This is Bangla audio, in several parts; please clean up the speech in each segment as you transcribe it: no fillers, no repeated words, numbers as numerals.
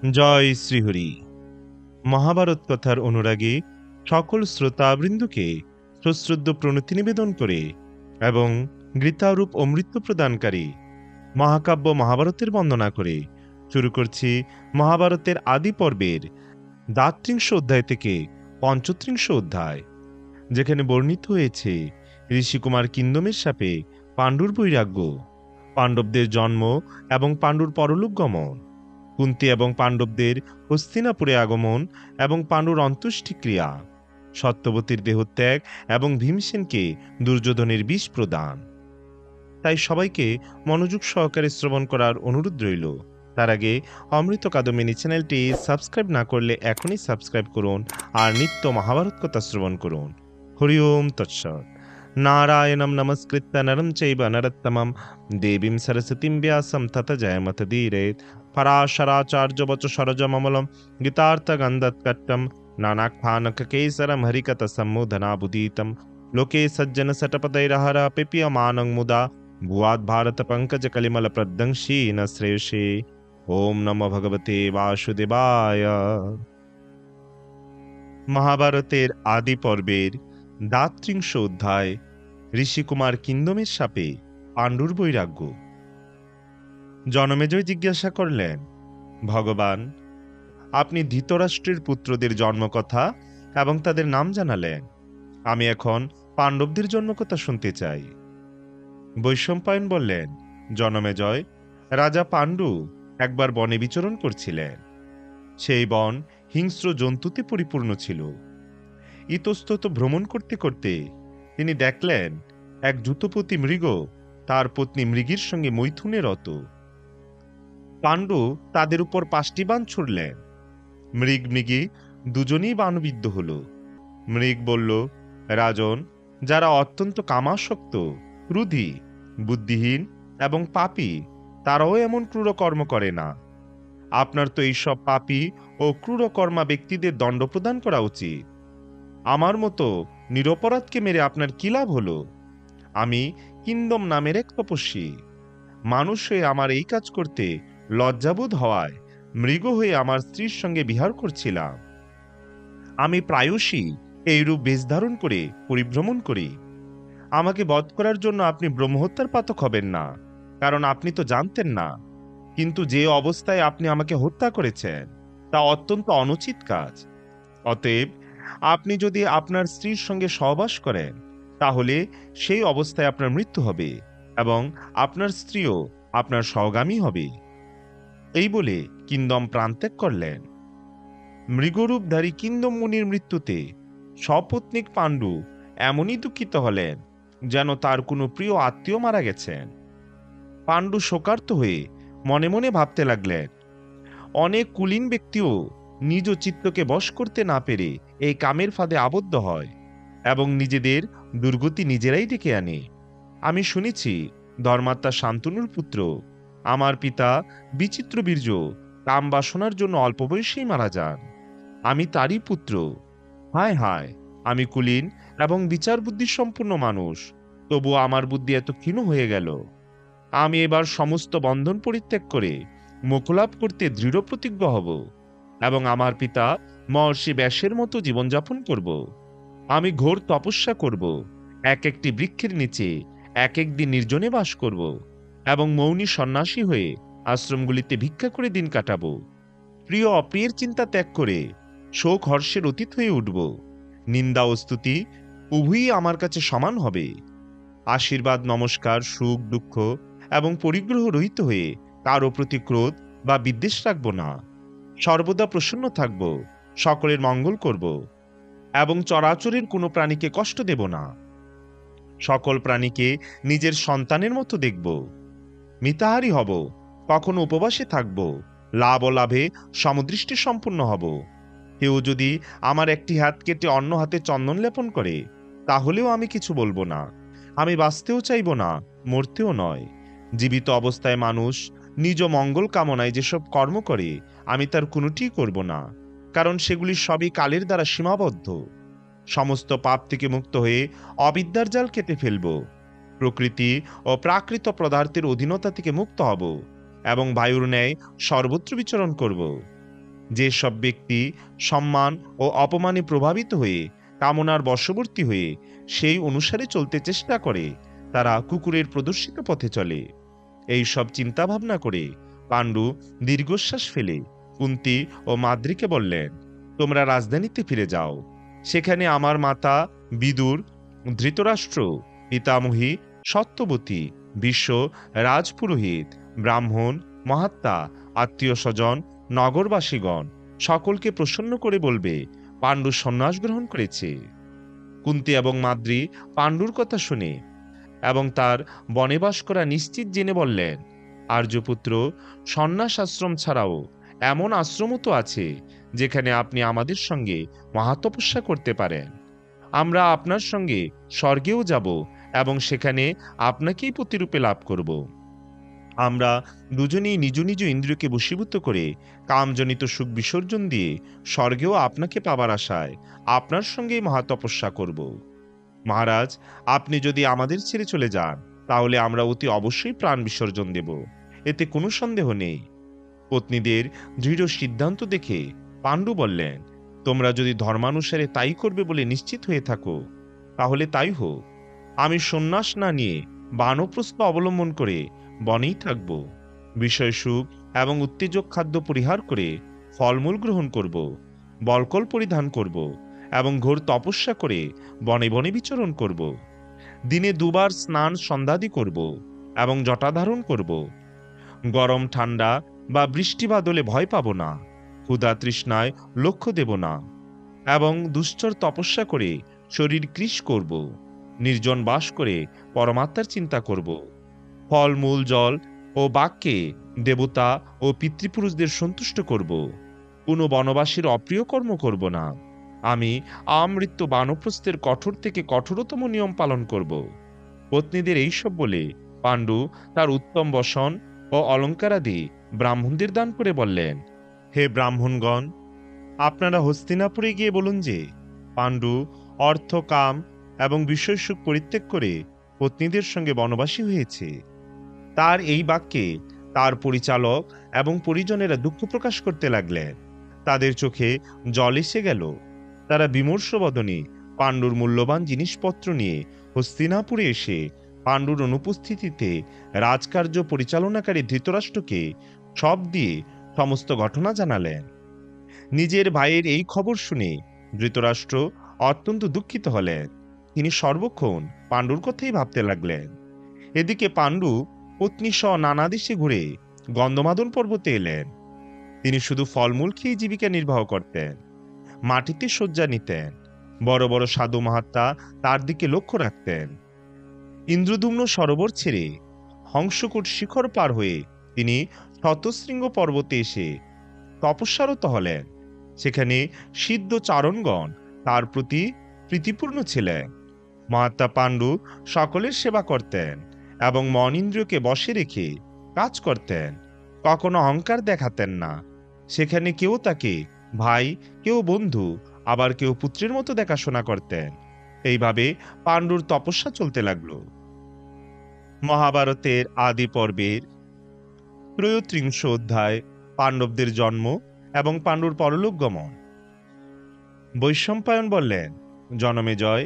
জয় শ্রীহরি। মহাভারত কথার অনুরাগী সকল শ্রোতাবৃন্দকে সশ্রদ্ধ প্রণতি নিবেদন করে এবং গীতারূপ অমৃত প্রদানকারী মহাকাব্য মহাভারতের বন্দনা করে শুরু করছি মহাভারতের আদি পর্বের দ্বাত্রিংশ অধ্যায় থেকে পঞ্চত্রিংশ অধ্যায়, যেখানে বর্ণিত হয়েছে ঋষিকুমার কিন্দমের শাপে পাণ্ডুর বৈরাগ্য, পাণ্ডবদের জন্ম এবং পাণ্ডুর পরলোক গমন, কুন্তী এবং পাণ্ডবদের হস্তিনাপুরে আগমন এবং পাণ্ডুর অন্ত্যেষ্টিক্রিয়া, সত্যবতীর দেহত্যাগ এবং ভীমসেনকে দুর্যোধনের বিষ প্রদান। তাই সবাইকে মনোযোগ সহকারে শ্রবণ করার অনুরোধ রইল। তার আগে অমৃত কাদম্বিনী চ্যানেলটি সাবস্ক্রাইব না করলে এখনই সাবস্ক্রাইব করুন আর নিত্য মহাভারত কথা শ্রবণ করুন। হরি ওম তৎসৎ। নারায়ণম নমস্কৃত্য নরম চৈব নরোত্তমম দেবীম সরস্বতীম ব্যাসম তত জয়মতদীরেত। পরাশরাচার্য বচ সরজমমলম গীতার্থগন্ধৎকট্টম নানাখ্যানককেসরম হরিকথ সম্মোধনাবুদীতম লোকে সজ্জন সটপदैरहर पिपीयमानं मुदा भुवाद् भारत पंकज कलिमल प्रदंशी न श्रेयसे। ओम नमो भगवते वासुदेवाय। মহাভারতের আদি পর্বের দ্বাত্রিংশ অধ্যায়, ঋষিকুমার কিন্দমের শাপে পাণ্ডুর বৈরাগ্য। জনমেজয় জিজ্ঞাসা করলেন, ভগবান, আপনি ধৃতরাষ্ট্রের পুত্রদের জন্মকথা এবং তাদের নাম জানালেন, আমি এখন পাণ্ডবদের জন্মকথা শুনতে চাই। বৈশম্পায়ন বললেন, জনমেজয়, রাজা পাণ্ডু একবার বনে বিচরণ করছিলেন। সেই বন হিংস্র জন্তুতে পরিপূর্ণ ছিল। ইতস্তত ভ্রমণ করতে করতে তিনি দেখলেন এক দ্রুতপতী মৃগ তার পত্নী মৃগীর সঙ্গে মৈথুনে রত। পাণ্ডু তাদের উপর 5টি বাণ ছুড়লেন। মৃগী দুজনেই বাণবিদ্ধ হল। মৃগ বলল, রাজন, যারা অত্যন্ত কামাসক্ত, ক্রোধী, বুদ্ধিহীন এবং পাপী, তারাও এমন ক্রূর কর্ম করে না। আপনার তো এইসব পাপী ও ক্রূরকর্মা ব্যক্তিদের দণ্ড প্রদান করা উচিত। আমার মতো নিরপরাধকে মেরে আপনার কি লাভ হলো? আমি কিন্দম নামের এক তপস্বী। মানুষ হয়ে আমার এই কাজ করতে লজ্জাবোধ হওয়ায় মৃগ হয়ে আমার স্ত্রীর সঙ্গে বিহার করছিলাম। আমি প্রায়শই এইরূপ বেশ ধারণ করে পরিভ্রমণ করি। আমাকে বধ করার জন্য আপনি ব্রহ্মহত্যার পাতক হবেন না, কারণ আপনি তো জানতেন না। কিন্তু যে অবস্থায় আপনি আমাকে হত্যা করেছেন তা অত্যন্ত অনুচিত কাজ। অতএব আপনি যদি আপনার স্ত্রীর সঙ্গে সহবাস করেন, তাহলে সেই অবস্থায় আপনার মৃত্যু হবে এবং আপনার স্ত্রীও আপনার সহগামী হবে। এই বলে কিন্দম প্রাণত্যাগ করলেন। মৃগরূপধারী কিন্দম মুনির মৃত্যুতে সপত্নীক পাণ্ডু এমনই দুঃখিত হলেন যেন তার কোনো প্রিয় আত্মীয় মারা গেছেন। পাণ্ডু শোকার্ত হয়ে মনে মনে ভাবতে লাগলেন, অনেক কুলীন ব্যক্তিও নিজ চিত্তকে বশ করতে না পেরে এই কামের ফাঁদে আবদ্ধ হয় এবং নিজেদের দুর্গতি নিজেরাই ডেকে আনে। আমি শুনেছি ধর্মাত্মা শান্তনুর পুত্র, আমার পিতা বিচিত্র বীর্য, কাম বাসনার জন্য অল্প বয়সেই মারা যান। আমি তারই পুত্র। হায় হায়, আমি কুলীন এবং বিচার বুদ্ধি সম্পূর্ণ মানুষ, তবুও আমার বুদ্ধি এত ক্ষীণ হয়ে গেল। আমি এবার সমস্ত বন্ধন পরিত্যাগ করে মোক্ষলাভ করতে দৃঢ় প্রতিজ্ঞ হব এবং আমার পিতা মহর্ষি ব্যাসের মতো জীবনযাপন করব। আমি ঘোর তপস্যা করব, এক একটি বৃক্ষের নিচে এক এক দিন নির্জনে বাস করব এবং মৌনী সন্ন্যাসী হয়ে আশ্রমগুলিতে ভিক্ষা করে দিন কাটাবো। প্রিয় অপ্রিয়ের চিন্তা ত্যাগ করে শোক হর্ষের অতীত হয়ে উঠব। নিন্দা ও স্তুতি উভয়ই আমার কাছে সমান হবে। আশীর্বাদ, নমস্কার, সুখ দুঃখ এবং পরিগ্রহ রহিত হয়ে কারো প্রতি ক্রোধ বা বিদ্বেষ রাখব না। সর্বদা প্রসন্ন থাকব, সকলের মঙ্গল করব এবং চরাচরের কোনো প্রাণীকে কষ্ট দেব না। সকল প্রাণীকে নিজের সন্তানের মতো দেখব। মিতাহারী হব, কখনো উপবাসে থাকব, লাভ ও লাভে সমদৃষ্টি সম্পূর্ণ হব। কেউ যদি আমার একটি হাত কেটে অন্য হাতে চন্দন লেপন করে, তাহলেও আমি কিছু বলবো না। আমি বাঁচতেও চাইব না, মরতেও নয়। জীবিত অবস্থায় মানুষ নিজ মঙ্গল কামনায় যেসব কর্ম করে, আমি তার কোনোটিই করব না, কারণ সেগুলি সবই কালের দ্বারা সীমাবদ্ধ। সমস্ত পাপ থেকে মুক্ত হয়ে অবিদ্যার জাল কেটে ফেলব। প্রকৃতি ও প্রাকৃত পদার্থের অধীনতা থেকে মুক্ত হব এবং বায়ুর ন্যায় সর্বত্র বিচরণ করব। যে সব ব্যক্তি সম্মান ও অপমানে প্রভাবিত হয়ে কামনার বশবর্তী হয়ে সেই অনুসারে চলতে চেষ্টা করে, তারা কুকুরের প্রদর্শিত পথে চলে। এই সব চিন্তা ভাবনা করে পাণ্ডু দীর্ঘশ্বাস ফেলে কুন্তী ও মাদ্রীকে বললেন, তোমরা রাজধানীতে ফিরে যাও। সেখানে আমার মাতা বিদুর, ধৃতরাষ্ট্র, পিতামহী, সত্যবতী, বিশ্ব, রাজপুরোহিত, ব্রাহ্মণ, মহাত্মা, আত্মীয় স্বজন, নগরবাসীগণ সকলকে প্রসন্ন করে বলবে পাণ্ডু সন্ন্যাস গ্রহণ করেছে। কুন্তী এবং মাদ্রী পাণ্ডুর কথা শুনে এবং তার বনেবাস করা নিশ্চিত জেনে বললেন, আর্যপুত্র, সন্ন্যাস আশ্রম ছাড়াও এমন আশ্রমও তো আছে যেখানে আপনি আমাদের সঙ্গে মহাতপস্যা করতে পারেন। আমরা আপনার সঙ্গে স্বর্গেও যাব এবং সেখানে আপনাকেই প্রতিরূপে লাভ করব। আমরা দুজনেই নিজ নিজ ইন্দ্রিয়কে বশীভূত করে কামজনিত সুখ বিসর্জন দিয়ে স্বর্গেও আপনাকে পাবার আশায় আপনার সঙ্গেই মহাতপস্যা করব। মহারাজ, আপনি যদি আমাদের ছেড়ে চলে যান তাহলে আমরা অতি অবশ্যই প্রাণ বিসর্জন দেব, এতে কোনো সন্দেহ নেই। পত্নীদের দৃঢ় সিদ্ধান্ত দেখে পাণ্ডু বললেন, তোমরা যদি ধর্মানুসারে তাই করবে বলে নিশ্চিত হয়ে থাকো তাহলে তাই হোক। আমি সন্ন্যাস না নিয়ে বানপ্রস্থ অবলম্বন করে বনেই থাকব। বিষয় সুখ এবং উত্তেজক খাদ্য পরিহার করে ফলমূল গ্রহণ করব, বলকল পরিধান করব এবং ঘোর তপস্যা করে বনে বনে বিচরণ করব। দিনে দুবার স্নান সন্ধ্যাদি করব এবং জটা ধারণ করব। গরম ঠান্ডা বা বৃষ্টি বাদলে ভয় পাব না, ক্ষুধা তৃষ্ণায় লক্ষ্য দেব না এবং দুশ্চর তপস্যা করে শরীর কৃশ করব। নির্জন বাস করে পরমাত্মার চিন্তা করব। ফলমূল, জল ও বাক্যে দেবতা ও পিতৃপুরুষদের সন্তুষ্ট করব। কোনো বনবাসীর অপ্রিয় কর্ম করব না। আমি আমৃত্যু বানপ্রস্থের কঠোর থেকে কঠোরতম নিয়ম পালন করব। পত্নীদের এইসব বলে পাণ্ডু তার উত্তম বসন ও অলঙ্কারাদি ব্রাহ্মণদের দান করে বললেন, হে ব্রাহ্মণগণ, আপনারা হস্তিনাপুরে গিয়ে বলুন যে পাণ্ডু অর্থ, কাম এবং বিষয় সুখ পরিত্যাগ করে পত্নীদের সঙ্গে বনবাসী হয়েছে। তার এই বাক্যে তার পরিচালক এবং পরিজনেরা দুঃখ প্রকাশ করতে লাগলেন। তাদের চোখে জল এসে গেল। তারা বিমর্ষ বদনে পাণ্ডুর মূল্যবান জিনিসপত্র নিয়ে হস্তিনাপুরে এসে পাণ্ডুর অনুপস্থিতিতে রাজকার্য পরিচালনাকারী ধৃতরাষ্ট্রকে সব দিয়ে সমস্ত ঘটনা জানালেন। নিজের ভাইয়ের এই খবর শুনে ধৃতরাষ্ট্র অত্যন্ত দুঃখিত হলেন। তিনি সর্বক্ষণ পাণ্ডুর কথাই ভাবতে লাগলেন। এদিকে পাণ্ডু পত্নী সহ নানা দেশে ঘুরে গন্ধমাদন পর্বতে এলেন। তিনি শুধু ফলমূল খেয়ে জীবিকা নির্বাহ করতেন, মাটিতে শয্যা নিতেন। বড় বড় সাধু মহাত্মা তার দিকে লক্ষ্য রাখতেন। ইন্দ্রধুম্ন সরোবর ছেড়ে হংসকূট শিখর পার হয়ে তিনি শতশৃঙ্গ পর্বতে এসে তপস্যারত হলেন। সেখানে সিদ্ধ চারণগণ তার প্রতি প্রীতিপূর্ণ ছিলেন। মহাত্মা পাণ্ডু সকলের সেবা করতেন এবং মন ইন্দ্রিয়কে বশে রেখে কাজ করতেন। কখনো অহংকার দেখাতেন না। সেখানে কেউ তাকে ভাই, কেউ বন্ধু, আবার কেউ পুত্রের মতো দেখাশোনা করতেন। এইভাবে পাণ্ডুর তপস্যা চলতে লাগলো। মহাভারতের আদি পর্বের ৩৩ অধ্যায়, পাণ্ডবদের জন্ম এবং পাণ্ডুর পরলোক গমন। বৈশম্পায়ন বললেন, জনমেজয়,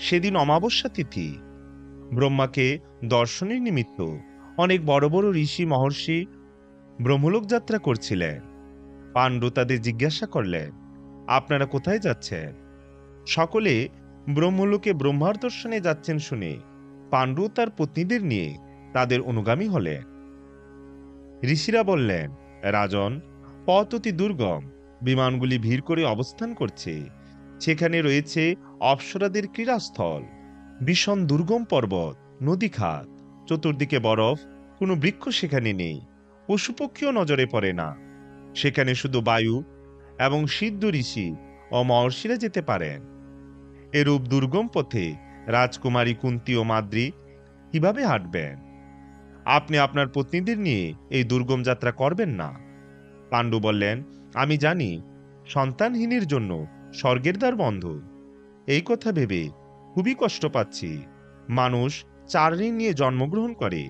সেদিন অমাবস্যা তিথি। ব্রহ্মাকে দর্শনের নিমিত্ত অনেক বড় বড় ঋষি মহর্ষি ব্রহ্মলোক যাত্রা করছিলেন। পাণ্ডু তাদের জিজ্ঞাসা করলেন, আপনারা কোথায় যাচ্ছেন? সকলে ব্রহ্মলোকে ব্রহ্মার দর্শনে যাচ্ছেন শুনে পাণ্ডু তার পত্নীদের নিয়ে তাদের অনুগামী হলেন। ঋষিরা বললেন, রাজন, পথ অতি দুর্গম, বিমানগুলি ভিড় করে অবস্থান করছে। সেখানে রয়েছে অপ্সরাদের ক্রীড়াস্থল, ভীষণ দুর্গম পর্বত, নদী খাত, চতুর্দিকে বরফ, কোনো বৃক্ষ সেখানে নেই, পশুপক্ষীও নজরে পড়ে না। সেখানে শুধু বায়ু এবং সিদ্ধ ঋষি ও মহর্ষিরা যেতে পারেন। এরূপ দুর্গম পথে রাজকুমারী কুন্তী ও মাদ্রী কিভাবে হাঁটবেন? আপনি আপনার পত্নীদের নিয়ে এই দুর্গম যাত্রা করবেন না। পাণ্ডু বললেন, আমি জানি সন্তানহীনের জন্য স্বর্গের দ্বার বন্ধ। এই কথা ভেবে খুবই কষ্ট পাচ্ছি। মানুষ 4 ঋণ নিয়ে জন্মগ্রহণ করে: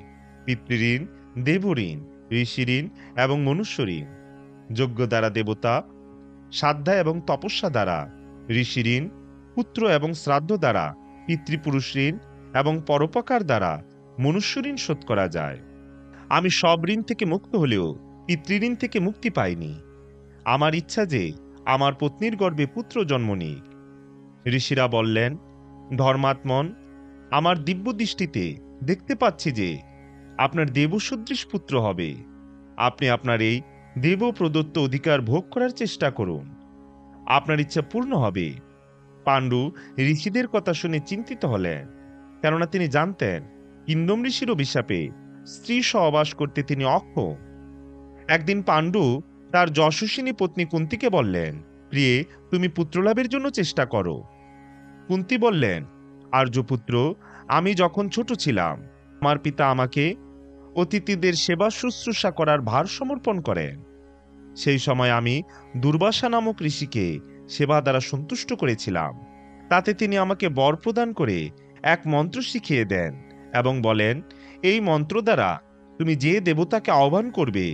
পিতৃঋণ, দেবঋণ, ঋষিঋণ এবং মনুষ্য ঋণ। যজ্ঞ দ্বারা দেবতা, সাধ্যা এবং তপস্যা দ্বারা ঋষি ঋণ, পুত্র এবং শ্রাদ্ধ দ্বারা পিতৃপুরুষ ঋণ এবং পরোপকার দ্বারা মনুষ্য ঋণ শোধ করা যায়। আমি সব ঋণ থেকে মুক্ত হলেও পিতৃঋণ থেকে মুক্তি পাইনি। আমার ইচ্ছা যে আমার পত্নীর গর্ভে পুত্র জন্ম নিক। ঋষিরা বললেন, ধর্মাত্মন, আমার দিব্য দৃষ্টিতে দেখতে পাচ্ছি যে আপনার দেবসদৃশ পুত্র হবে। আপনি আপনার এই দেব প্রদত্ত অধিকার ভোগ করার চেষ্টা করুন, আপনার ইচ্ছা পূর্ণ হবে। পাণ্ডু ঋষিদের কথা শুনে চিন্তিত হলেন, কেননা তিনি জানতেন কিন্দম ঋষির অভিশাপে স্ত্রী সহবাস করতে তিনি অক্ষম। একদিন পাণ্ডু তার যশস্বিনী পত্নী কুন্তিকে বললেন, প্রিয়ে, তুমি পুত্রলাভের জন্য চেষ্টা করো। কুন্তী বললেন, আর্যপুত্র, আমি যখন ছোট ছিলাম আমার পিতা আমাকে অতিথিদের সেবা শুশ্রূষা করার ভার সমর্পণ করেন। সেই সময় আমি দুর্বাসা নামক ঋষিকে সেবা দ্বারা সন্তুষ্ট করেছিলাম। তাতে তিনি আমাকে বর প্রদান করে এক মন্ত্র শিখিয়ে দেন এবং বলেন, এই মন্ত্র দ্বারা তুমি যে দেবতাকে আহ্বান করবে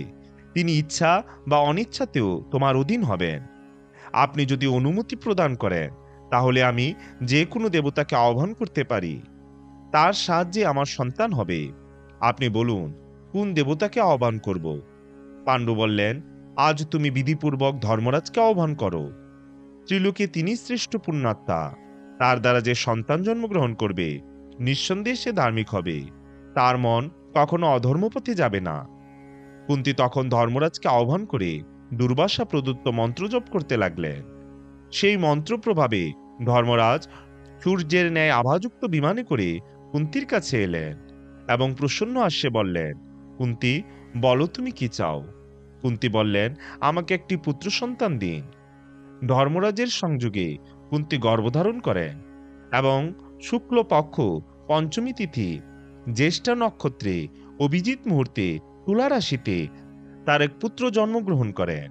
তিনি ইচ্ছা বা অনিচ্ছাতেও তোমার অধীন হবেন। আপনি যদি অনুমতি প্রদান করেন তাহলে আমি যে কোনো দেবতাকে আহ্বান করতে পারি, তার সাহায্যে আমার সন্তান হবে। আপনি বলুন কোন দেবতাকে আহ্বান করব। পাণ্ডু বললেন, আজ তুমি বিধিপূর্বক ধর্মরাজকে আহ্বান করো। ত্রিলোকে তিনি শ্রেষ্ঠ পুণ্যাত্মা। তার দ্বারা যে সন্তান জন্মগ্রহণ করবে নিঃসন্দেহে সে ধার্মিক হবে, তার মন কখনো অধর্মপথে যাবে না। কুন্তী তখন ধর্মরাজকে আহ্বান করে দুর্বাসা প্রদত্ত মন্ত্র জপ করতে লাগলেন। সেই মন্ত্র প্রভাবে ধর্মরাজ সূর্যের ন্যায় আভাযুক্ত বিমানে করে কুন্তীর কাছে এলেন এবং প্রসন্ন হাস্যে বললেন, কুন্তী, বলো তুমি কি চাও। কুন্তী বললেন, আমাকে একটি পুত্র সন্তান দিন। ধর্মরাজের সংযোগে কুন্তী গর্ভধারণ করেন এবং শুক্লপক্ষ পঞ্চমী তিথি জ্যেষ্ঠা নক্ষত্রে অভিজিৎ মুহূর্তে তুলা রাশিতে তার এক পুত্র জন্মগ্রহণ করেন।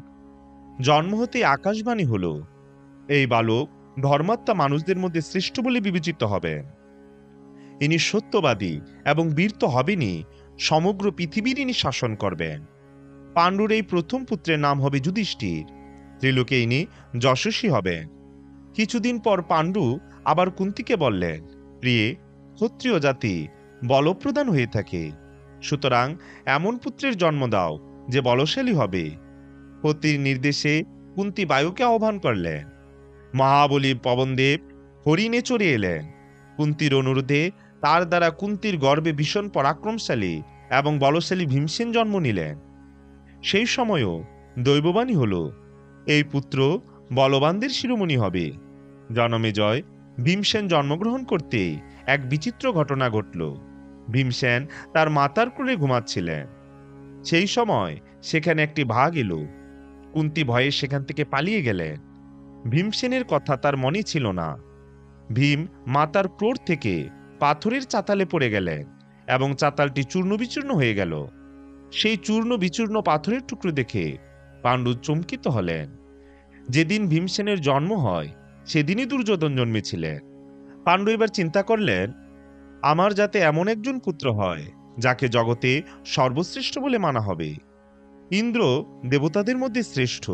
জন্ম হতে আকাশবাণী হল, এই বালক ধর্মাত্মা মানুষদের মধ্যে শ্রেষ্ঠ বলে বিবেচিত হবেন। ইনি সত্যবাদী এবং বীর তো হবেনই, সমগ্র পৃথিবীর ইনি শাসন করবেন। পাণ্ডুর এই প্রথম পুত্রের নাম হবে যুধিষ্ঠির। ত্রিলোকে ইনি যশস্বী হবেন। কিছুদিন পর পাণ্ডু আবার কুন্তীকে বললেন, প্রিয়ে, ক্ষত্রিয় জাতি বলপ্রদান হয়ে থাকে, সুতরাং এমন পুত্রের জন্ম দাও যে বলশালী হবে। পতির নির্দেশে কুন্তী বায়ুকে আহ্বান করলেন। মহাবলী পবনদেব হরিণে চড়ে এলেন। কুন্তীর অনুরোধে তার দ্বারা কুন্তীর গর্ভে ভীষণ পরাক্রমশালী এবং বলশালী ভীমসেন জন্ম নিলেন। সেই সময়ও দৈববাণী হল, এই পুত্র বলবানদের শিরোমণি হবে। জনমেজয় ভীমসেন জন্মগ্রহণ করতে এক বিচিত্র ঘটনা ঘটল। ভীমসেন তার মাতার কোলে ঘুমাচ্ছিলেন। সেই সময় সেখানে একটি বাঘ এলো। কুন্তী ভয়ে সেখান থেকে পালিয়ে গেলেন। ভীমসেনের কথা তার মনে ছিল না। ভীম মাতার ক্রোধ থেকে পাথরের চাতালে পড়ে গেলেন এবং চাতালটি চূর্ণ বিচূর্ণ হয়ে গেল। সেই চূর্ণ বিচূর্ণ পাথরের টুকরো দেখে পাণ্ডু চমকিত হলেন। যেদিন ভীমসেনের জন্ম হয় সেদিনই দুর্যোধন জন্মেছিলেন। পাণ্ডু এবার চিন্তা করলেন, আমার যাতে এমন একজন পুত্র হয় যাকে জগতে সর্বশ্রেষ্ঠ বলে মানা হবে। ইন্দ্র দেবতাদের মধ্যে শ্রেষ্ঠ,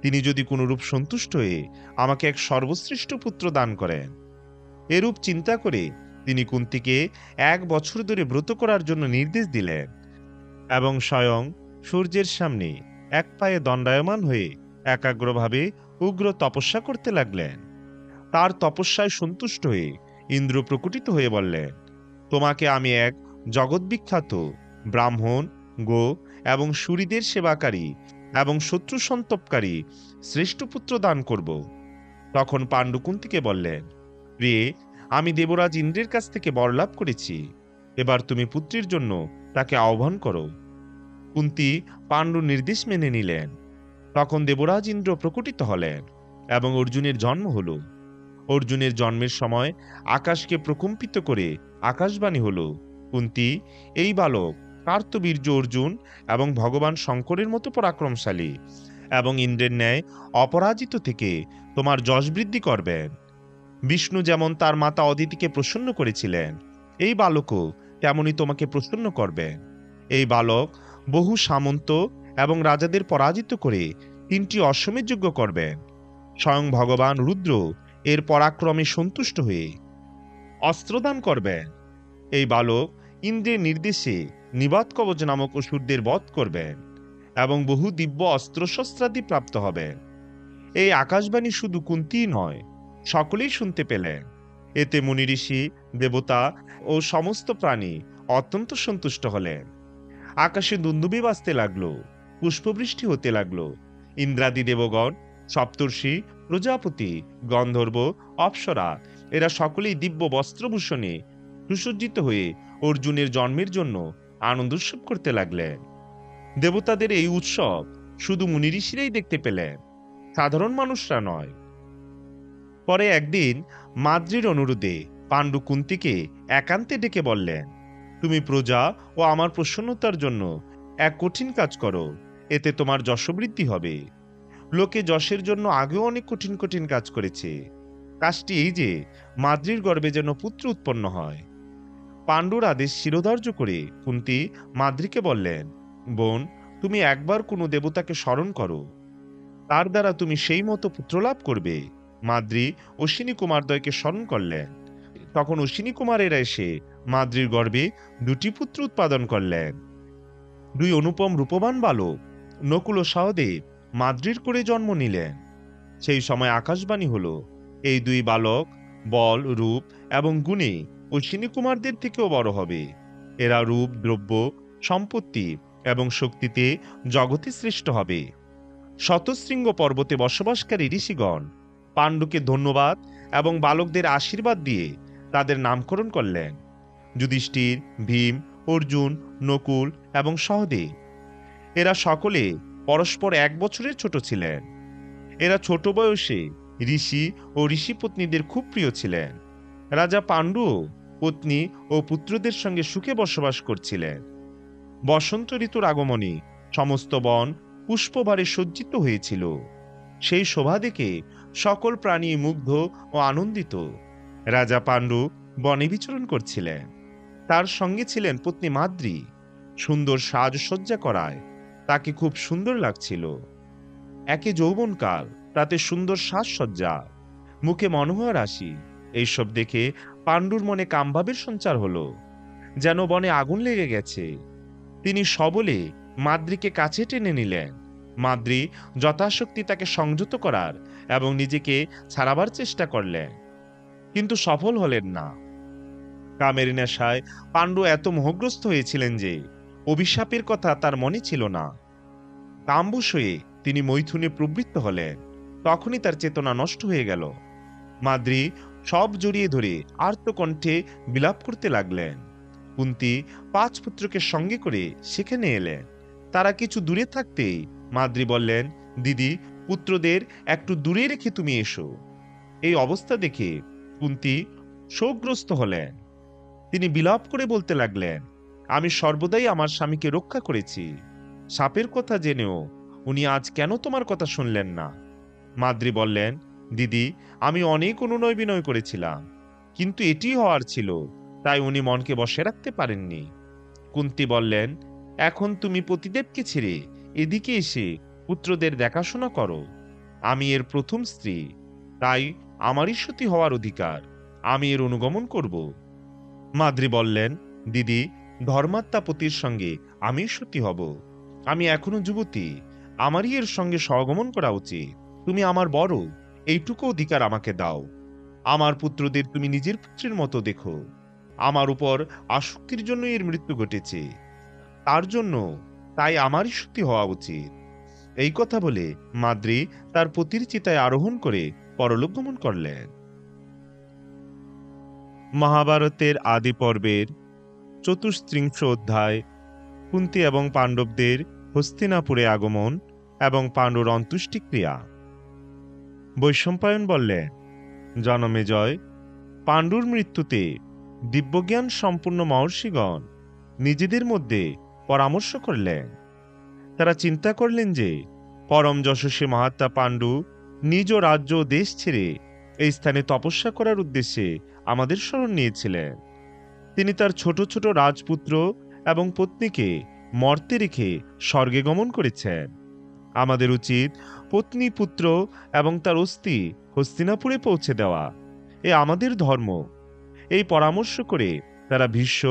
তিনি যদি কোনরূপ সন্তুষ্ট হয়ে আমাকে এক সর্বশ্রেষ্ঠ পুত্র দান করেন। এরূপ চিন্তা করে তিনি কুন্তীকে 1 বছর ধরে ব্রত করার জন্য নির্দেশ দিলেন এবং স্বয়ং সূর্যের সামনে এক পায়ে দণ্ডায়মান হয়ে একাগ্রভাবে উগ্র তপস্যা করতে লাগলেন। তার তপস্যায় সন্তুষ্ট হয়ে ইন্দ্র প্রকটিত হয়ে বললেন, তোমাকে আমি এক জগৎবিখ্যাত ব্রাহ্মণ, গো এবং শূরীদের সেবাকারী এবং শত্রু সন্তপকারী শ্রেষ্ঠ পুত্র দান করব। তখন পাণ্ডু কুন্তীকে বললেন, প্রিয়ে, আমি দেবরাজ ইন্দ্রের কাছ থেকে বর লাভ করেছি, এবার তুমি পুত্রের জন্য তাকে আহ্বান করো। কুন্তী পাণ্ডুর নির্দেশ মেনে নিলেন। তখন দেবরাজ ইন্দ্র প্রকটিত হলেন এবং অর্জুনের জন্ম হল। অর্জুনের জন্মের সময় আকাশকে প্রকম্পিত করে আকাশবাণী হল, কুন্তী, এই বালক কার্তবীর্য অর্জুন এবং ভগবান শঙ্করের মতো পরাক্রমশালী এবং ইন্দ্রের ন্যায় অপরাজিত থেকে তোমার যশ বৃদ্ধি করবেন। বিষ্ণু যেমন তার মাতা অদিতিকে প্রসন্ন করেছিলেন, এই বালকও তেমনি তোমাকে প্রসন্ন করবেন। এই বালক বহু সামন্ত এবং রাজাদের পরাজিত করে 3টি অশ্বমেধ যজ্ঞ করবেন। স্বয়ং ভগবান রুদ্র এর পরাক্রমে সন্তুষ্ট হয়ে অস্ত্রদান করবেন। এই বালক ইন্দ্রের নির্দেশে নিবাত কবচ নামক অসুরদের বধ করবেন এবং বহু দিব্য অস্ত্রশস্ত্রাদি প্রাপ্ত হবেন। এই আকাশবাণী শুধু কুন্তিই নয়, সকলেই শুনতে পেলেন। এতে মুনি ঋষি, দেবতা ও সমস্ত প্রাণী অত্যন্ত সন্তুষ্ট হলেন। আকাশে দুন্দুভি বাজতে লাগলো, পুষ্পবৃষ্টি হতে লাগলো। ইন্দ্রাদি দেবগণ, সপ্তর্ষি, প্রজাপতি, গন্ধর্ব, অপ্সরা এরা সকলেই দিব্য বস্ত্রভূষণে সুসজ্জিত হয়ে অর্জুনের জন্মের জন্য আনন্দ উৎসব করতে লাগলেন। দেবতাদের এই উৎসব শুধু মুনি ঋষিরাই দেখতে পেলেন, সাধারণ মানুষরা নয়। পরে একদিন মাদ্রির অনুরোধে পাণ্ডু কুন্তিকে একান্তে ডেকে বললেন, তুমি প্রজা ও আমার প্রসন্নতার জন্য এক কঠিন কাজ করো, এতে তোমার যশবৃদ্ধি হবে। লোকে যশের জন্য আগেও অনেক কঠিন কঠিন কাজ করেছে। কাজটি এই যে মাদ্রির গর্ভে যেন পুত্র উৎপন্ন হয়। পাণ্ডুর আদেশ শিরোধার্য করে কুন্তি মাদ্রিকে বললেন, বোন, তুমি একবার কোনো দেবতাকে স্মরণ করো, তার দ্বারা তুমি সেই মতো পুত্র লাভ করবে। মাদ্রি অশ্বিনী কুমারদ্বয়কে স্মরণ করলেন। তখন অশ্বিনী কুমারেরা এসে মাদ্রির গর্ভে 2টি পুত্র উৎপাদন করলেন। 2 অনুপম রূপবান বালক নকুল ও সহদেব মাদ্রির করে জন্ম নিলেন। সেই সময় আকাশবাণী হলো, এই 2 বালক বল, রূপ এবং গুণে অশ্বিনী কুমারদের থেকেও বড় হবে। এরা রূপ, দ্রব্য, সম্পত্তি এবং শক্তিতে জগতে শ্রেষ্ঠ হবে। শতশৃঙ্গ পর্বতে বসবাসকারী ঋষিগণ পাণ্ডুকে ধন্যবাদ এবং বালকদের আশীর্বাদ দিয়ে তাদের নামকরণ করলেন যুধিষ্ঠির, ভীম, অর্জুন, নকুল এবং সহদেব। এরা সকলে পরস্পর 1 বছরের ছোট ছিলেন। এরা ছোট বয়সে ঋষি ও ঋষিপত্নীদের খুব প্রিয় ছিলেন। রাজা পাণ্ডু পত্নী ও পুত্রদের সঙ্গে সুখে বসবাস করছিলেন। বসন্ত ঋতুর আগমনে সমস্ত বন পুষ্পভারে সজ্জিত হয়েছিল। সেই শোভা দেখে সকল প্রাণী মুগ্ধ ও আনন্দিত। রাজা পাণ্ডু বনে বিচরণ করছিলেন। তার সঙ্গে ছিলেন পত্নী মাদ্রি। সুন্দর সাজসজ্জা করায় তাকে খুব সুন্দর লাগছিল। একে যৌবনকাল, তাতে সুন্দর সাজসজ্জা, মুখে মনোহর হাসি। এইসব দেখে পাণ্ডুর মনে কামভাবের সঞ্চার হলো, যেন বনে আগুন লেগে গেছে। তিনি সবলে মাদ্রিকে কাছে টেনে নিলেন। মাদ্রি যথাশক্তি তাকে সংযত করার এবং নিজেকে ছাড়াবার চেষ্টা করলেন, কিন্তু সফল হলেন না। কামের নেশায় পাণ্ডু এত মোহগ্রস্ত হয়েছিলেন যে অভিশাপের কথা তার মনে ছিল না। কামবশ হয়ে তিনি মৈথুনে প্রবৃত্ত হলেন। তখনই তার চেতনা নষ্ট হয়ে গেল। মাদ্রি সব জড়িয়ে ধরে আর্তকণ্ঠে বিলাপ করতে লাগলেন। কুন্তি 5 পুত্রকে সঙ্গে করে সেখানে এলেন। তারা কিছু দূরে থাকতেই মাদ্রি বললেন, দিদি, পুত্রদের একটু দূরে রেখে তুমি এসো। এই অবস্থা দেখে কুন্তি শোকগ্রস্ত হলেন। তিনি বিলাপ করে বলতে লাগলেন, আমি সর্বদাই আমার স্বামীকে রক্ষা করেছি। সাপের কথা জেনেও উনি আজ কেন তোমার কথা শুনলেন না? মাদ্রি বললেন, দিদি, আমি অনেক অনুনয় বিনয় করেছিলাম, কিন্তু এটি হওয়ার ছিল, তাই উনি মনকে বসে রাখতে পারেননি। কুন্তি বললেন, এখন তুমি পতিদেবকে ছেড়ে এদিকে এসে পুত্রদের দেখাশোনা করো। আমি এর প্রথম স্ত্রী, তাই আমারই সতী হওয়ার অধিকার। আমি এর অনুগমন করব। মাদ্রি বললেন, দিদি, ধর্মাত্মা পতির সঙ্গে আমি সতী হব। আমি এখনো যুবতী, আমারই এর সঙ্গে সহগমন করা উচিত। তুমি আমার বড়, এইটুকু অধিকার আমাকে দাও। আমার পুত্রদের তুমি নিজের পুত্রের মতো দেখো। আমার উপর আসক্তির জন্য এর মৃত্যু ঘটেছে, তার জন্য, তাই আমারই সতী হওয়া উচিত। এই কথা বলে মাদ্রি তার পতির চিতায় আরোহণ করে পরলোক গমন করলেন। মহাভারতের আদি পর্বের ৪৩ অধ্যায়, কুন্তি এবং পাণ্ডবদের হস্তিনাপুরে আগমন এবং পাণ্ডুর অন্ত্যেষ্টিক্রিয়া। বৈশম্পায়ন বললেন, জনমেজয়, পাণ্ডুর মৃত্যুতে দিব্যজ্ঞান সম্পূর্ণ মহর্ষিগণ নিজেদের মধ্যে পরামর্শ করলেন। তারা চিন্তা করলেন যে পরম যশস্বী মহাত্মা পাণ্ডু নিজ রাজ্য দেশ ছেড়ে এই স্থানে তপস্যা করার উদ্দেশ্যে আমাদের শরণ নিয়েছিলেন। তিনি তার ছোট ছোট রাজপুত্র এবং পত্নীকে মর্তে রেখে স্বর্গে গমন করেছেন। আমাদের উচিত পত্নী, পুত্র এবং তার অস্থি হস্তিনাপুরে পৌঁছে দেওয়া। এ আমাদের ধর্ম। এই পরামর্শ করে তারা ভীষ্ম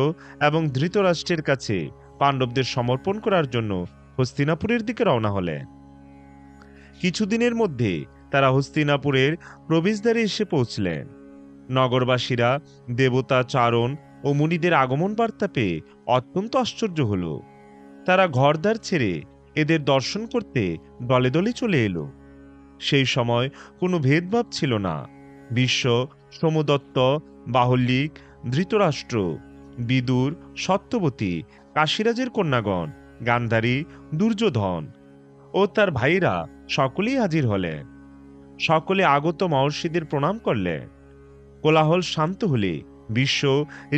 এবং ধৃতরাষ্ট্রের কাছে পাণ্ডবদের সমর্পণ করার জন্য হস্তিনাপুরের দিকে রওনা হলেন। কিছুদিনের মধ্যে তারা হস্তিনাপুরের প্রবেশদ্বারে এসে পৌঁছলেন। নগরবাসীরা দেবতা, চারণ ও মুনিদের আগমন বার্তা পেয়ে অত্যন্ত আশ্চর্য হল। তারা ঘরদ্বার ছেড়ে এদের দর্শন করতে দলে দলে চলে এলো। সেই সময় কোনো ভেদভাব ছিল না। ভীষ্ম, সোমদত্ত, বাহল্যিক, ধৃতরাষ্ট্র, বিদুর, সত্যবতী, কাশীরাজের কন্যাগণ, গান্ধারী, দুর্যোধন ও তার ভাইরা সকলেই হাজির হলেন। সকলে আগত মহর্ষিদের প্রণাম করলেন। কোলাহল শান্ত হলে ভীষ্ম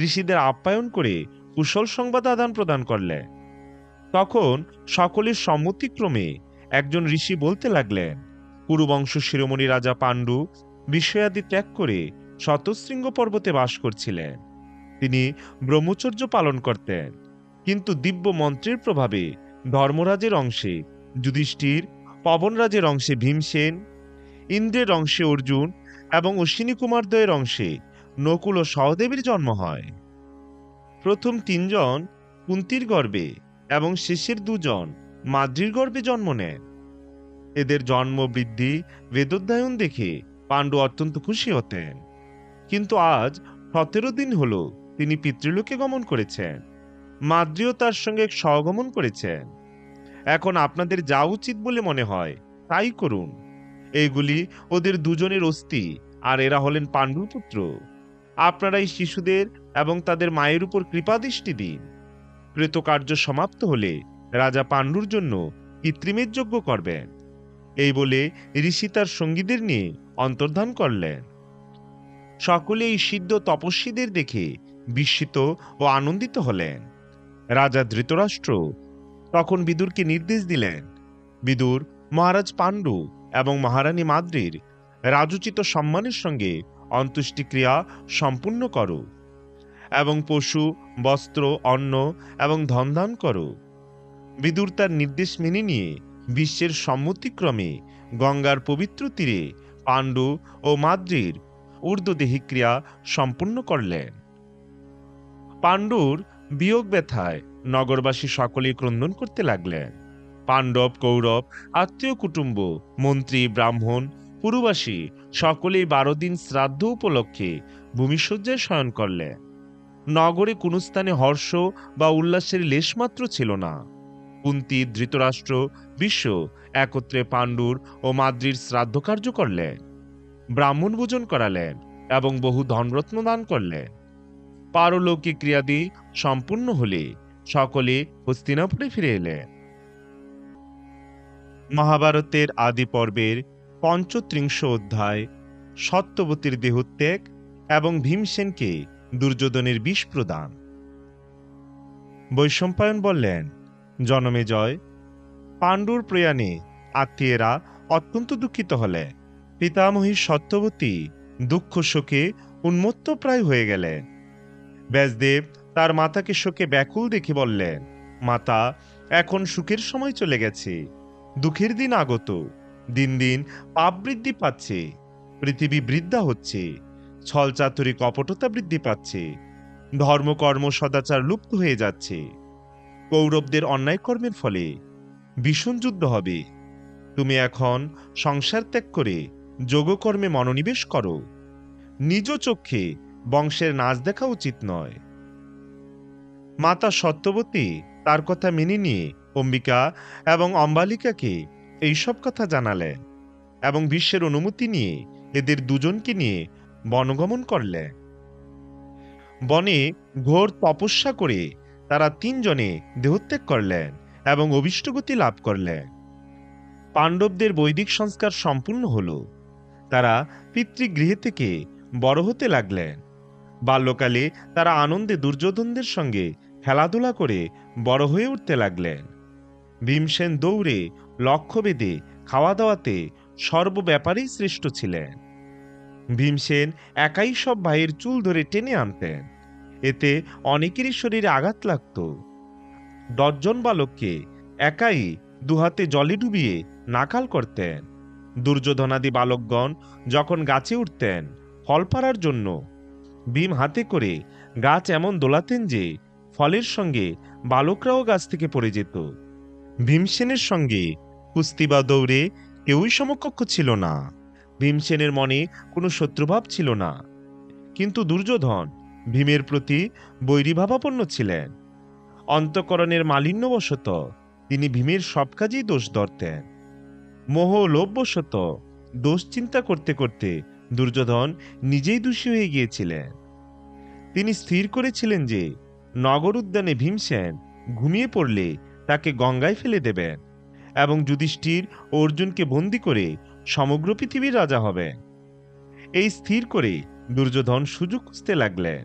ঋষিদের আপ্যায়ন করে কুশল সংবাদ আদান প্রদান করলেন। তখন সকলের সম্মতিক্রমে একজন ঋষি বলতে লাগলেন, কুরুবংশ শিরোমণি রাজা পাণ্ডু বিষয়াদি ত্যাগ করে শতশৃঙ্গ পর্বতে বাস করছিলেন। তিনি ব্রহ্মচর্য পালন করতেন, কিন্তু দিব্য মন্ত্রের প্রভাবে ধর্মরাজের অংশে যুধিষ্ঠির, পবনরাজের অংশে ভীমসেন, ইন্দ্রের অংশে অর্জুন এবং অশ্বিনী কুমারদ্বয়ের অংশে নকুল ও সহদেবের জন্ম হয়। প্রথম তিনজন কুন্তির গর্ভে এবং শেষের দুজন মাদ্রির গর্ভে জন্ম নেন। এদের জন্ম, বৃদ্ধি, বেদোধ্যায়ন দেখে পাণ্ডু অত্যন্ত খুশি হতেন। কিন্তু আজ 17 দিন হল তিনি পিতৃলোকে গমন করেছেন। মাদ্রিও তার সঙ্গে সহগমন করেছেন। এখন আপনাদের যা উচিত বলে মনে হয় তাই করুন। এইগুলি ওদের দুজনের অস্থি, আর এরা হলেন পাণ্ডুর পুত্র। আপনারা এই শিশুদের এবং তাদের মায়ের উপর কৃপাদৃষ্টি দিন। কৃতকার্য সমাপ্ত হলে রাজা পাণ্ডুর জন্য কৃত্রিমের যজ্ঞ করবেন। এই বলে ঋষি তার সঙ্গীদের নিয়ে অন্তর্ধান করলেন। সকলে এই সিদ্ধ তপস্বীদের দেখে বিস্মিত ও আনন্দিত হলেন। রাজা ধৃতরাষ্ট্র তখন বিদুরকে নির্দেশ দিলেন, বিদুর, মহারাজ পাণ্ডু এবং মহারানী মাদ্রির রাজোচিত সম্মানের সঙ্গে অন্ত্যেষ্টিক্রিয়া সম্পূর্ণ করো এবং পশু, বস্ত্র, অন্ন এবং ধনদান করো। বিদুর তার নির্দেশ মেনে নিয়ে বিশ্বের সম্মতিক্রমে গঙ্গার পবিত্র তীরে পাণ্ডু ও মাদ্রির ঊর্ধ্বদেহিক্রিয়া সম্পূর্ণ করলেন। পাণ্ডুর বিয়োগ ব্যথায় নগরবাসী সকলেই ক্রন্দন করতে লাগলেন। পাণ্ডব, কৌরব, আত্মীয় কুটুম্ব, মন্ত্রী, ব্রাহ্মণ, পুরবাসী সকলেই 12 দিন শ্রাদ্ধ উপলক্ষে ভূমিশয্যায় শয়ন করলেন। নগরে কোন স্থানে হর্ষ বা উল্লাসের লেশমাত্র ছিল না। কুন্তী, ধৃতরাষ্ট্র, ভীষ্ম একত্রে পাণ্ডুর ও মাদ্রির শ্রাদ্ধ কার্য করলেন, ব্রাহ্মণ ভোজন করালেন এবং বহু ধনরত্ন দান করলেন। পারলৌকিক ক্রিয়াদি সম্পূর্ণ হলে সকলে হস্তিনাপুরে ফিরে এলেন। মহাভারতের আদি পর্বের 35 অধ্যায় সত্যবতীর দেহত্যাগ এবং ভীমসেনকে দুর্যোধনের বিষ প্রদান। বৈশম্পায়ন বললেন, জনমেজয়, পাণ্ডুর প্রয়াণে আত্মীয়েরা অত্যন্ত দুঃখিত হলে। পিতামহী সত্যবতী দুঃখ শোকে উন্মত্ত প্রায় হয়ে গেলেন। ব্যাসদেব তার মাতাকে শোকে ব্যাকুল দেখে বললেন, মাতা, এখন সুখের সময় চলে গেছে, দুঃখের দিন আগত। দিন দিন পাপ বৃদ্ধি পাচ্ছে, পৃথিবী বৃদ্ধা হচ্ছে, ছলচাতুরি কপটতা বৃদ্ধি পাচ্ছে, ধর্মকর্ম সদাচার লুপ্ত হয়ে যাচ্ছে। কৌরবদের অন্যায় কর্মের ফলে ভীষণ যুদ্ধ হবে। তুমি এখন সংসার ত্যাগ করে যোগকর্মে মনোনিবেশ করো। নিজ চক্ষে বংশের নাচ দেখা উচিত নয়। মাতা সত্যবতী তার কথা মেনে নিয়ে অম্বিকা এবং অম্বালিকাকে এইসব কথা জানালেন এবং বিশ্বের অনুমতি নিয়ে এদের দুজনকে নিয়ে বনগমন করলেন। বনে ঘোর তপস্যা করে তারা 3 জনে দেহত্যাগ করলেন এবং অভিষ্টগতি লাভ করলেন। পাণ্ডবদের বৈদিক সংস্কার সম্পূর্ণ হল। তারা পিতৃগৃহে থেকে বড় হতে লাগলেন। বাল্যকালে তারা আনন্দে দুর্যোধনদের সঙ্গে খেলাধুলা করে বড় হয়ে উঠতে লাগলেন। ভীমসেন দৌড়ে, লক্ষ্যভেদে, খাওয়া দাওয়াতে সর্ব ব্যাপারেই শ্রেষ্ঠ ছিলেন। ভীমসেন একাই সব ভাইয়ের চুল ধরে টেনে আনতেন। এতে অনেকেরই শরীরে আঘাত লাগত। 10 জন বালককে একাই দুহাতে জলে ডুবিয়ে নাকাল করতেন। দুর্যোধনাদি বালকগণ যখন গাছে উঠতেন ফল পাড়ার জন্য, ভীম হাতে করে গাছ এমন দোলাতেন যে ফলের সঙ্গে বালকরাও গাছ থেকে পড়ে যেত। ভীমসেনের সঙ্গে কুস্তি বা দৌড়ে কেউই সমকক্ষ ছিল না। ভীমসেনের মনে কোনো শত্রুভাব ছিল না, কিন্তু দুর্যোধন ভীমের প্রতি বৈরীভাবাপন্ন ছিলেন। অন্তঃকরণের মালিন্যবশত তিনি ভীমের সব কাজেই দোষ ধরতেন। মোহ ও লোভবশত দোষ চিন্তা করতে করতে দুর্যোধন নিজেই দোষী হয়ে গিয়েছিলেন। তিনি স্থির করেছিলেন যে নগর উদ্যানে ভীমসেন ঘুমিয়ে পড়লে তাকে গঙ্গায় ফেলে দেবেন এবং যুধিষ্ঠির ও অর্জুনকে বন্দী করে সমগ্র পৃথিবীর রাজা হবেন। এই স্থির করে দুর্যোধন সুযোগ খুঁজতে লাগলেন।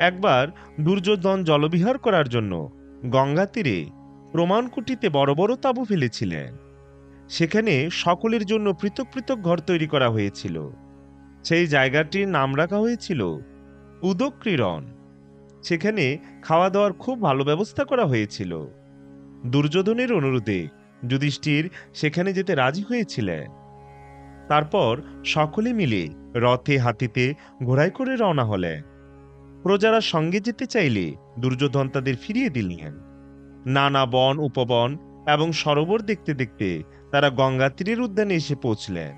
একবার দুর্যোধন জলবিহার করার জন্য গঙ্গা তীরে প্রমাণকুটিতে বড় বড় তাঁবু ফেলেছিলেন। সেখানে সকলের জন্য পৃথক পৃথক ঘর তৈরি করা হয়েছিল। সেই জায়গাটির নাম রাখা হয়েছিল উদক্রীড়ন। সেখানে খাওয়া দাওয়ার খুব ভালো ব্যবস্থা করা হয়েছিল। দুর্যোধনের অনুরোধে যুধিষ্ঠির সেখানে যেতে রাজি হয়েছিলেন। তারপর সকলে মিলে রথে, হাতিতে, ঘোড়ায় করে রওনা হলেন। প্রজারা সঙ্গে যেতে চাইলে দুর্যোধন তাদের ফিরিয়ে দিলেন। নানা বন, উপবন এবং সরোবর দেখতে দেখতে তারা গঙ্গা তীরের উদ্যানে এসে পৌঁছলেন।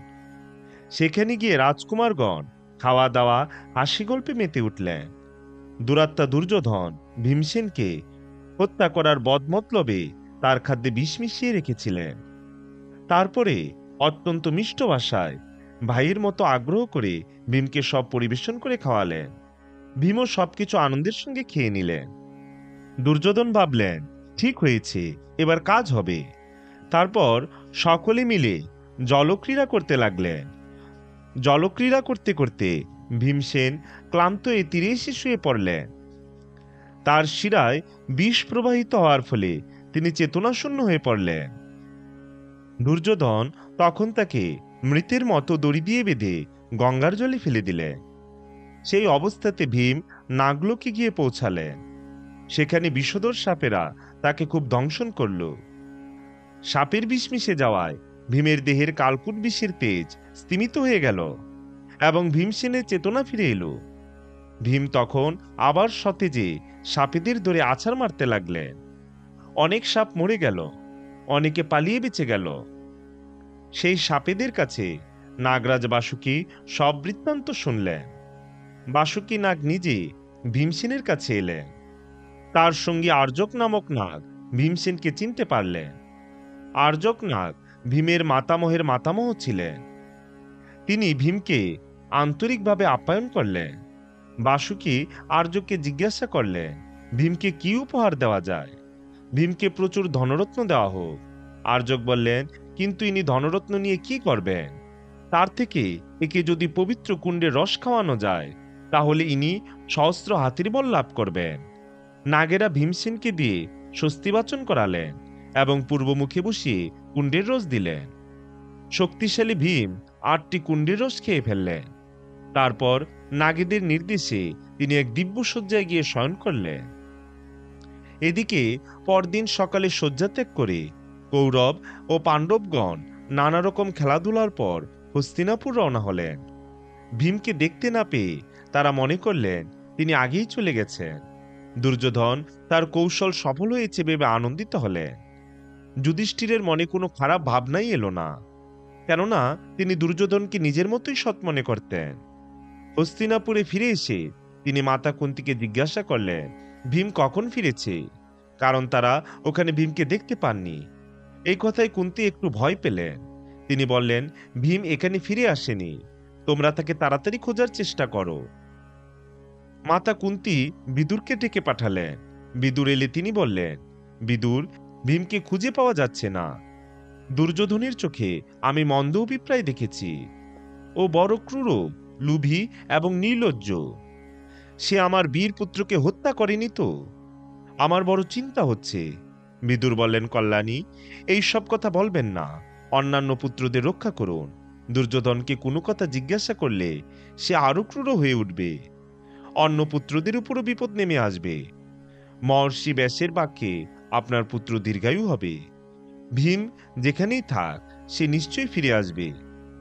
সেখানে গিয়ে রাজকুমারগণ খাওয়া দাওয়া, হাসি গল্পে মেতে উঠলেন। দুরাত্মা দুর্যোধন ভীমসেনকে হত্যা করার বদমতলবে তার খাদ্যে বিষ মিশিয়ে রেখেছিলেন। তারপরে অত্যন্ত মিষ্ট ভাষায় ভাইয়ের মতো আগ্রহ করে ভীমকে সব পরিবেশন করে খাওয়ালেন। ভীমও সবকিছু আনন্দের সঙ্গে খেয়ে নিলেন। দুর্যোধন ভাবলেন, ঠিক হয়েছে, এবার কাজ হবে। তারপর সকলে মিলে জলক্রীড়া করতে লাগলেন। জলক্রীড়া করতে করতে ভীমসেন ক্লান্ত এ তীরে এসে শুয়ে পড়লেন। তার শিরায় বিষ প্রবাহিত হওয়ার ফলে তিনি চেতনাশূন্য হয়ে পড়লেন। দুর্যোধন তখন তাকে মৃতের মতো দড়ি দিয়ে বেঁধে গঙ্গার জলে ফেলে দিলেন। সেই অবস্থাতে ভীম নাগলোকে গিয়ে পৌঁছালেন। সেখানে বিষধর সাপেরা তাকে খুব দংশন করল। সাপের বিষ মিশে যাওয়ায় ভীমের দেহের কালকুট বিষের তেজ স্তিমিত হয়ে গেল এবং ভীমসেনের চেতনা ফিরে এলো। ভীম তখন আবার সতেজে সাপেদের ধরে আছাড় মারতে লাগলেন। অনেক সাপ মরে গেল, অনেকে পালিয়ে বেঁচে গেল। সেই সাপেদের কাছে নাগরাজ বাসুকী সব বৃত্তান্ত শুনলেন। বাসুকী নাগ নিজে ভীমসেনের কাছে এলেন। তার সঙ্গী আর্যক নামক নাগ ভীমসেনকে চিনতে পারলেন। আর্যক নাগ ভীমের মাতামহের মাতামহ ছিলেন। তিনি ভীমকে আন্তরিকভাবে আপ্যায়ন করলেন। বাসুকী আর্যকে জিজ্ঞাসা করলেন, ভীমকে কি উপহার দেওয়া যায়? ভীমকে প্রচুর ধনরত্ন দেওয়া হোক। আর্যক বললেন, কিন্তু ইনি ধনরত্ন নিয়ে কি করবেন? তার থেকে একে যদি পবিত্র কুণ্ডে রস খাওয়ানো যায় তাহলে ইনি সহস্র হাতির বল লাভ করবেন। নাগেরা ভীমসেনকে দিয়ে স্বস্তিবাচন করালেন এবং পূর্বমুখে বসিয়ে কুণ্ডের রস দিলেন। শক্তিশালী ভীম 8টি কুণ্ডের রস খেয়ে ফেললেন। তারপর নাগেদের নির্দেশে তিনি এক দিব্য শয্যায় গিয়ে শয়ন করলেন। এদিকে পরদিন সকালে শয্যা ত্যাগ করে কৌরব ও পাণ্ডবগণ নানা রকম খেলাধুলার পর হস্তিনাপুর রওনা হলেন। ভীমকে দেখতে না পেয়ে তারা মনে করলেন তিনি আগেই চলে গেছেন। দুর্যোধন তার কৌশল সফল হয়েছে ভেবে আনন্দিত হলেন। যুধিষ্ঠিরের মনে কোনো খারাপ ভাবনাই এলো না, কেননা তিনি দুর্যোধনকে নিজের মতোই সৎ মনে করতেন। হস্তিনাপুরে ফিরে এসে তিনি মাতা কুন্তিকে জিজ্ঞাসা করলেন ভীম কখন ফিরেছে, কারণ তারা ওখানে ভীমকে দেখতে পাননি। এই কথায় কুন্তি একটু ভয় পেলেন। তিনি বললেন, ভীম এখানে ফিরে আসেনি, তোমরা তাকে তাড়াতাড়ি খোঁজার চেষ্টা করো। মাতা কুন্তি বিদুরকে ডেকে পাঠালেন। বিদুর এলে তিনি বললেন, বিদুর, ভীমকে খুঁজে পাওয়া যাচ্ছে না। দুর্যোধনের চোখে আমি মন্দ অভিপ্রায় দেখেছি। ও বড় ক্রূর, লোভী এবং নির্লজ্জ। সে আমার বীর পুত্রকে হত্যা করেনি তো? আমার বড় চিন্তা হচ্ছে। বিদুর বললেন, কল্যাণী, এই সব কথা বলবেন না, অন্যান্য পুত্রদের রক্ষা করুন। দুর্যোধনকে কোনো কথা জিজ্ঞাসা করলে সে আরো ক্রূর হয়ে উঠবে। অন্য পুত্রদের উপরও বিপদ নেমে আসবে। মহর্ষি ব্যাসের বাক্যে আপনার পুত্র দীর্ঘায়ু হবে। ভীম যেখানেই থাক, সে নিশ্চয়ই ফিরে আসবে।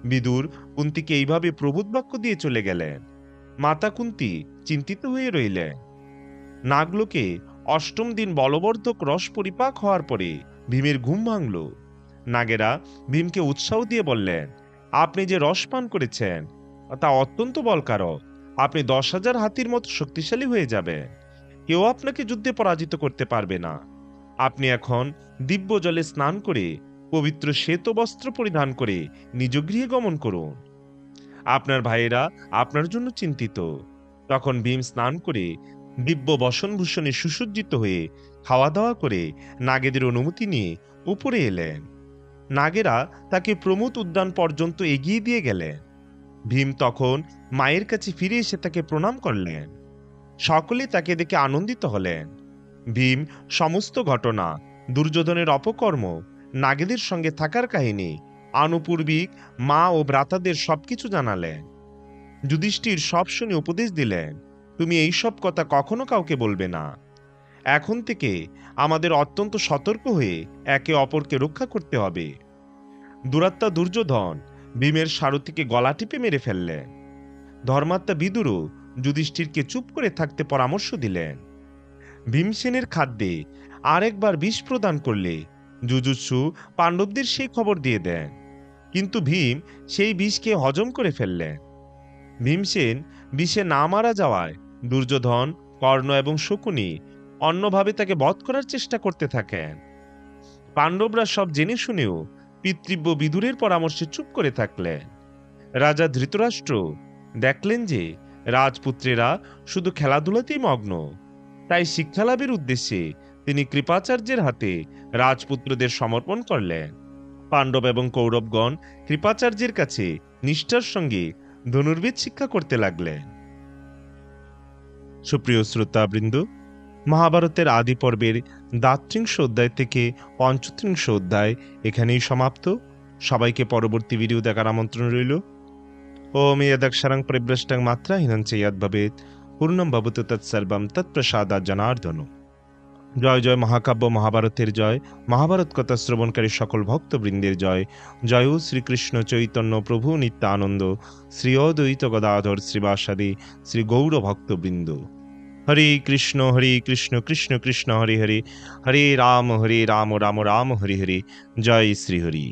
বিদুর কুন্তিকে এইভাবে প্রবোধ বাক্য দিয়ে চলে গেলেন। মাতা কুন্তি চিন্তিত হয়ে রইলেন। নাগলোকে অষ্টম দিন বলবর্ধক রস পরিপাক হওয়ার পরে ভীমের ঘুম ভাঙল। নাগেরা ভীমকে উৎসাহ দিয়ে বললেন, আপনি যে রস পান করেছেন তা অত্যন্ত বলকারক। আপনি 10,000 হাতির মতো শক্তিশালী হয়ে যাবেন। কেউ আপনাকে যুদ্ধে পরাজিত করতে পারবে না। আপনি এখন দিব্য জলে স্নান করে পবিত্র শ্বেত বস্ত্র পরিধান করে নিজ গৃহে গমন করুন। আপনার ভাইয়েরা আপনার জন্য চিন্তিত। তখন ভীম স্নান করে দিব্য বসনভূষণে সুসজ্জিত হয়ে খাওয়া দাওয়া করে নাগেদের অনুমতি নিয়ে উপরে এলেন। নাগেরা তাকে প্রমোদ উদ্যান পর্যন্ত এগিয়ে দিয়ে গেলেন। ভীম তখন মায়ের কাছে ফিরে এসে তাকে প্রণাম করলেন। সকলে তাকে দেখে আনন্দিত হলেন। ভীম সমস্ত ঘটনা, দুর্যোধনের অপকর্ম, নাগেদের সঙ্গে থাকার কাহিনী, আনুপূর্বিক মা ও ভ্রাতাদের সবকিছু জানালেন। যুধিষ্ঠির সব শুনে উপদেশ দিলেন, তুমি এই সব কথা কখনো কাউকে বলবে না। এখন থেকে আমাদের অত্যন্ত সতর্ক হয়ে একে অপরকে রক্ষা করতে হবে। দুরাত্মা দুর্যোধন ভীমের সারথিকে গলা টিপে মেরে ফেললেন। ধর্মাত্মা বিদুরও যুধিষ্ঠিরকে চুপ করে থাকতে পরামর্শ দিলেন। ভীমসেনের খাদ্যে আরেকবার বিষ প্রদান করলে যুযুৎসু পাণ্ডবদের সেই খবর দিয়ে দেন, কিন্তু ভীম সেই বিষকে হজম করে ফেললেন। ভীমসেন বিষে না মারা যাওয়ায় দুর্যোধন, কর্ণ এবং শকুনি অন্যভাবে তাকে বধ করার চেষ্টা করতে থাকেন। পাণ্ডবরা সব জেনে শুনেও পিতৃব্য বিদুরের পরামর্শে চুপ করে থাকলেন। রাজা ধৃতরাষ্ট্র দেখলেন যে রাজপুত্রেরা শুধু খেলাধুলাতেই মগ্ন, তাই শিক্ষালাভের উদ্দেশ্যে তিনি কৃপাচার্যের হাতে রাজপুত্রদের সমর্পণ করলেন। পাণ্ডব এবং কৌরবগণ কৃপাচার্যের কাছে নিষ্ঠার সঙ্গে ধনুর্বেদ শিক্ষা করতে লাগলেন। সুপ্রিয় শ্রোতাবৃন্দ, মহাভারতের আদি পর্বের দ্বাত্রিংশ অধ্যায় থেকে পঞ্চত্রিংশ অধ্যায় এখানেই সমাপ্ত। সবাইকে পরবর্তী ভিডিও দেখার আমন্ত্রণ রইল। ওম যদক্ষরং পরিভ্রষ্টং মাত্রাহীনং চ যদ্ভবেৎ পূর্ণং ভবতু তৎসর্বং তৎপ্রসাদাৎ জনার্দন। জয় জয় মহাকাব্য মহাভারতের জয়, মহাভারত কথা শ্রবণকারী সকল ভক্তবৃন্দের জয়। জয় শ্রীকৃষ্ণ চৈতন্য প্রভু নিত্যানন্দ, শ্রী অদ্বৈত গদাধর শ্রীবাসাদি শ্রী গৌর ভক্তবৃন্দ। হরে কৃষ্ণ কৃষ্ণ কৃষ্ণ হরে হরে, হরে রাম রাম রাম হরে হরে। জয় শ্রী হরি।